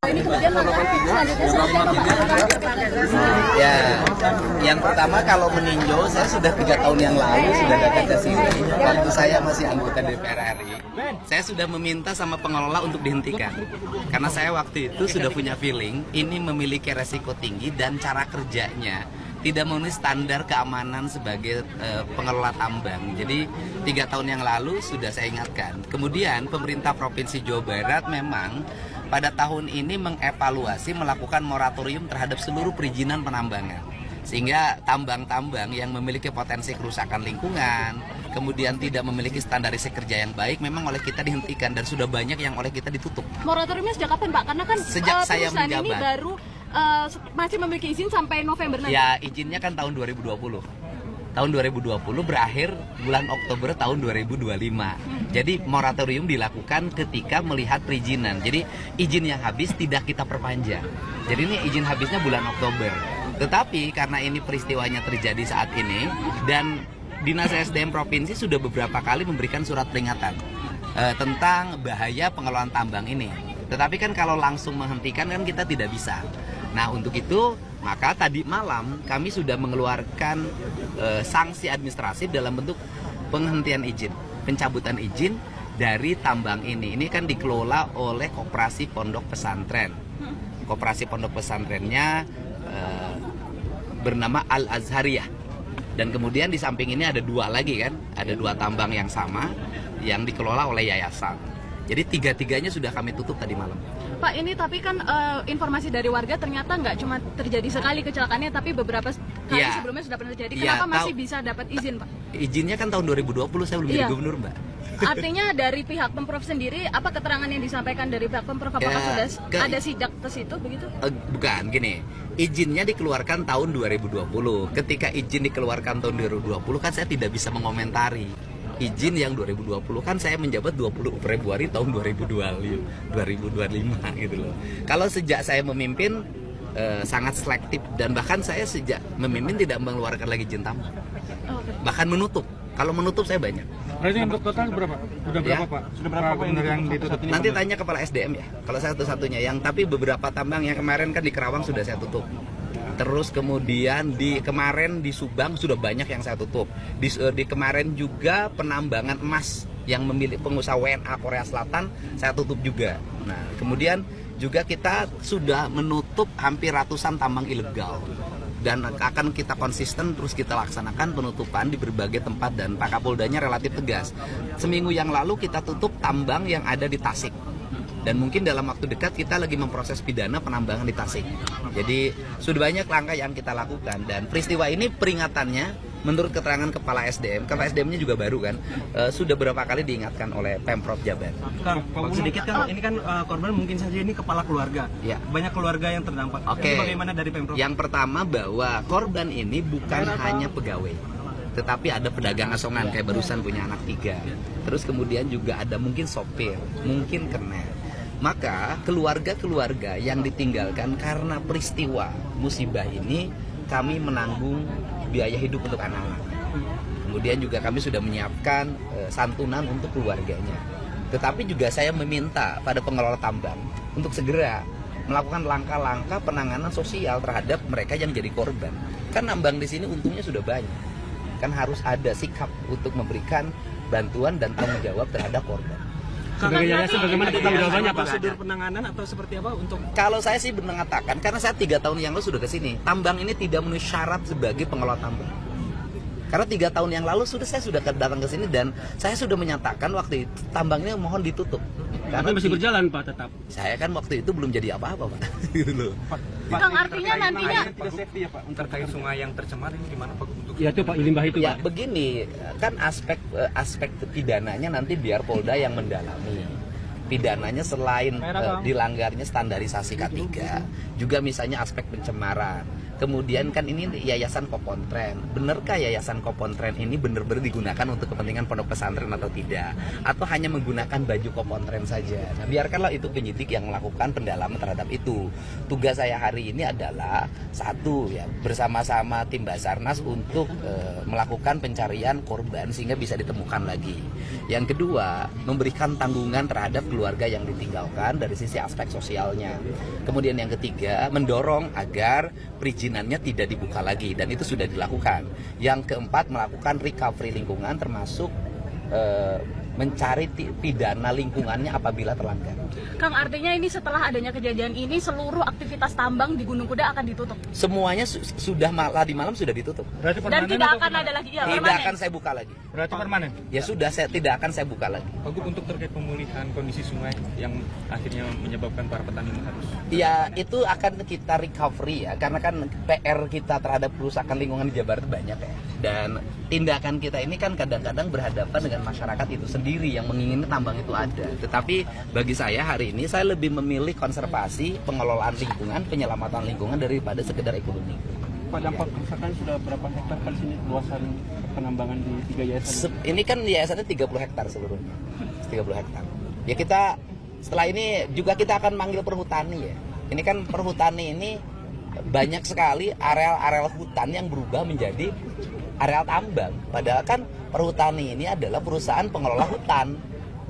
Ini kemudian selanjutnya seperti apa Pak? Ya, yang pertama kalau meninjau, saya sudah 3 tahun yang lalu sudah datang ke sini. Waktu saya masih anggota DPR RI, saya sudah meminta sama pengelola untuk dihentikan. Karena saya waktu itu sudah punya feeling, ini memiliki resiko tinggi dan cara kerjanya tidak memenuhi standar keamanan sebagai pengelola tambang. Jadi 3 tahun yang lalu sudah saya ingatkan. Kemudian pemerintah Provinsi Jawa Barat memang pada tahun ini mengevaluasi melakukan moratorium terhadap seluruh perizinan penambangan. Sehingga tambang-tambang yang memiliki potensi kerusakan lingkungan, kemudian tidak memiliki standarisasi kerja yang baik, memang oleh kita dihentikan dan sudah banyak yang oleh kita ditutup. Moratoriumnya sejak kapan Pak? Karena kan sejak saya perusahaan menjabat. ini baru masih memiliki izin sampai November nanti. Ya, izinnya kan tahun 2020. Tahun 2020 berakhir bulan Oktober tahun 2025. Jadi moratorium dilakukan ketika melihat perizinan. Jadi izin yang habis tidak kita perpanjang. Jadi ini izin habisnya bulan Oktober. Tetapi karena ini peristiwanya terjadi saat ini dan Dinas SDM Provinsi sudah beberapa kali memberikan surat peringatan tentang bahaya pengelolaan tambang ini. Tetapi kan kalau langsung menghentikan kan kita tidak bisa. Nah untuk itu maka tadi malam kami sudah mengeluarkan sanksi administratif dalam bentuk penghentian izin, pencabutan izin dari tambang ini. Ini kan dikelola oleh Koperasi Pondok Pesantren. Koperasi Pondok Pesantrennya bernama Al Azhariyah. Dan kemudian di samping ini ada 2 lagi kan, ada 2 tambang yang sama yang dikelola oleh yayasan. Jadi 3-tiganya sudah kami tutup tadi malam. Pak, ini tapi kan informasi dari warga ternyata nggak cuma terjadi sekali kecelakaannya, tapi beberapa kali sebelumnya sudah pernah terjadi. Kenapa masih bisa dapat izin, Pak? Izinnya kan tahun 2020, saya belum jadi gubernur, Mbak. Artinya dari pihak Pemprov sendiri, apa keterangan yang disampaikan dari pihak Pemprov? Apakah sudah ada sidak ke situ begitu? Bukan, gini. Izinnya dikeluarkan tahun 2020. Ketika izin dikeluarkan tahun 2020 kan saya tidak bisa mengomentari. Izin yang 2020 kan saya menjabat 20 Februari tahun 2025 gitu loh. Kalau sejak saya memimpin sangat selektif dan bahkan saya sejak memimpin tidak mengeluarkan lagi izin tambang. Bahkan menutup. Kalau menutup saya banyak. Berarti yang total berapa? Sudah berapa Pak? Sudah berapa Pak yang ditutup ini? Nanti tanya kepala SDM ya. Kalau saya satu-satunya yang tapi beberapa tambang yang kemarin kan di Kerawang sudah saya tutup. Terus kemudian kemarin di Subang sudah banyak yang saya tutup. Di kemarin juga penambangan emas yang memiliki pengusaha WNA Korea Selatan saya tutup juga. Nah, kemudian juga kita sudah menutup hampir ratusan tambang ilegal. Dan akan kita konsisten terus kita laksanakan penutupan di berbagai tempat dan Pak Kapoldanya relatif tegas. Seminggu yang lalu kita tutup tambang yang ada di Tasik. Dan mungkin dalam waktu dekat kita lagi memproses pidana penambangan di Tasik. Jadi sudah banyak langkah yang kita lakukan dan peristiwa ini peringatannya menurut keterangan Kepala SDM-nya juga baru kan, sudah berapa kali diingatkan oleh Pemprov Jabar. Kang, sedikit kan ini kan korban mungkin saja ini kepala keluarga. Ya. Banyak keluarga yang terdampak. Oke. Bagaimana dari Pemprov? Yang pertama bahwa korban ini bukan hanya pegawai, tetapi ada pedagang asongan kayak barusan punya anak 3. Terus kemudian juga ada mungkin sopir, mungkin kernet. Maka keluarga-keluarga yang ditinggalkan karena peristiwa musibah ini kami menanggung biaya hidup untuk anak-anak. Kemudian juga kami sudah menyiapkan santunan untuk keluarganya. Tetapi juga saya meminta pada pengelola tambang untuk segera melakukan langkah-langkah penanganan sosial terhadap mereka yang jadi korban. Kan tambang di sini untungnya sudah banyak. Kan harus ada sikap untuk memberikan bantuan dan tanggung jawab terhadap korban. Sebagai yayasan bagaimana tanggung jawabannya Pak? Prosedur penanganan atau seperti apa untuk? Kalau saya sih mengatakan, karena saya 3 tahun yang lalu sudah ke sini, tambang ini tidak memenuhi syarat sebagai pengelola tambang. Karena 3 tahun yang lalu saya sudah datang ke sini dan saya sudah menyatakan waktu itu tambang ini mohon ditutup. Karena masih berjalan Pak tetap. Saya kan waktu itu belum jadi apa-apa Pak. Gitu loh. Kang, artinya nantinya tidak safety ya Pak terkait sungai yang tercemar ini gimana Pak untuk? Ya itu Pak limbah itu Ya Pak. begini, kan aspek pidananya nanti biar Polda yang mendalami. Pidananya selain dilanggarnya standarisasi K3, juga misalnya aspek pencemaran. Kemudian kan ini Yayasan Kopontren. Benarkah Yayasan Kopontren ini benar-benar digunakan untuk kepentingan pondok pesantren atau tidak? Atau hanya menggunakan baju Kopontren saja? Nah, biarkanlah itu penyidik yang melakukan pendalaman terhadap itu. Tugas saya hari ini adalah satu ya, bersama-sama tim Basarnas untuk melakukan pencarian korban sehingga bisa ditemukan lagi. Yang kedua, memberikan tanggungan terhadap keluarga yang ditinggalkan dari sisi aspek sosialnya. Kemudian yang ketiga, mendorong agar perizinannya tidak dibuka lagi, dan itu sudah dilakukan. Yang keempat, melakukan recovery lingkungan termasuk mencari pidana lingkungannya apabila terlanggar. Kang, artinya ini setelah adanya kejadian ini seluruh aktivitas tambang di Gunung Kuda akan ditutup? Semuanya sudah di malam sudah ditutup. Dan tidak akan ada lagi? Ya, tidak akan saya buka lagi. Berarti permanen? Ya sudah, tidak akan saya buka lagi. Pak Gub, untuk terkait pemulihan kondisi sungai yang akhirnya menyebabkan para petani harus... Ya, itu akan kita recovery ya, karena kan PR kita terhadap kerusakan lingkungan di Jawa Barat banyak ya. Dan tindakan kita ini kan kadang-kadang berhadapan dengan masyarakat itu sendiri yang menginginkan tambang itu ada. Tetapi bagi saya hari ini saya lebih memilih konservasi, pengelolaan lingkungan, penyelamatan lingkungan daripada sekedar ekonomi. Pak, dampak kerusakan sudah berapa hektar kan sini luasan penambangan di 3 yayasan? Ini kan yayasannya 30 hektar seluruhnya. 30 hektar. Ya kita setelah ini juga kita akan manggil perhutani ya. Ini kan perhutani ini banyak sekali areal-areal hutan yang berubah menjadi areal tambang. Padahal kan perhutani ini adalah perusahaan pengelola hutan,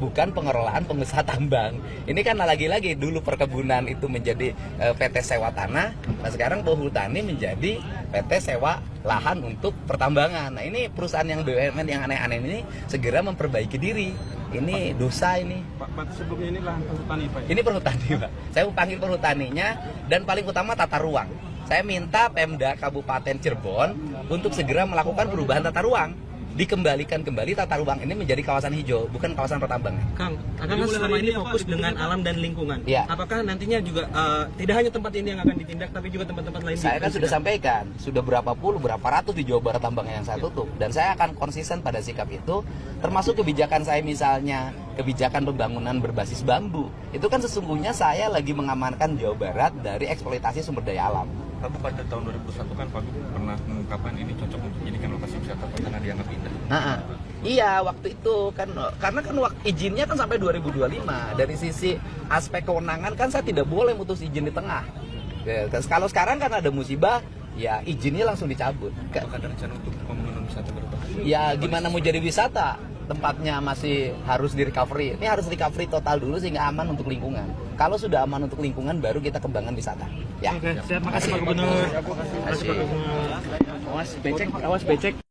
bukan pengelolaan pengusaha tambang. Ini kan lagi-lagi dulu perkebunan itu menjadi PT sewa tanah, nah sekarang perhutani menjadi PT sewa lahan untuk pertambangan. Nah ini perusahaan yang BUMN yang aneh-aneh ini segera memperbaiki diri. Ini dosa ini. Pak, sebelumnya ini lahan perhutani Pak? Ini perhutani Pak. Saya mau panggil perhutaninya, dan paling utama tata ruang. Saya minta Pemda Kabupaten Cirebon untuk segera melakukan perubahan tata ruang. Dikembalikan kembali tata ruang ini menjadi kawasan hijau, bukan kawasan pertambangan. Kang, karena selama ini fokus dengan alam dan lingkungan. Ya. Apakah nantinya juga tidak hanya tempat ini yang akan ditindak, tapi juga tempat-tempat lain? Saya kan sudah sampaikan, sudah berapa ratus di Jawa Barat tambang yang saya tutup. Dan saya akan konsisten pada sikap itu, termasuk kebijakan saya misalnya, kebijakan pembangunan berbasis bambu. Itu kan sesungguhnya saya lagi mengamankan Jawa Barat dari eksploitasi sumber daya alam. Tapi pada tahun 2001 kan Pak Gub pernah mengungkapkan ini cocok untuk dijadikan lokasi wisata karena dianggap indah. Iya, waktu itu kan karena kan izinnya kan sampai 2025. Dari sisi aspek kewenangan kan saya tidak boleh mutus izin di tengah. Ya, kalau sekarang kan ada musibah, ya izinnya langsung dicabut. Apakah ada rencana untuk pembangunan wisata berubah? Ya gimana mau jadi wisata? Tempatnya masih harus di recovery. Ini harus recovery total dulu sehingga aman untuk lingkungan. Kalau sudah aman untuk lingkungan, baru kita kembangkan wisata. Ya. Oke, siap. Makasih Pak Gubernur. Awas becek.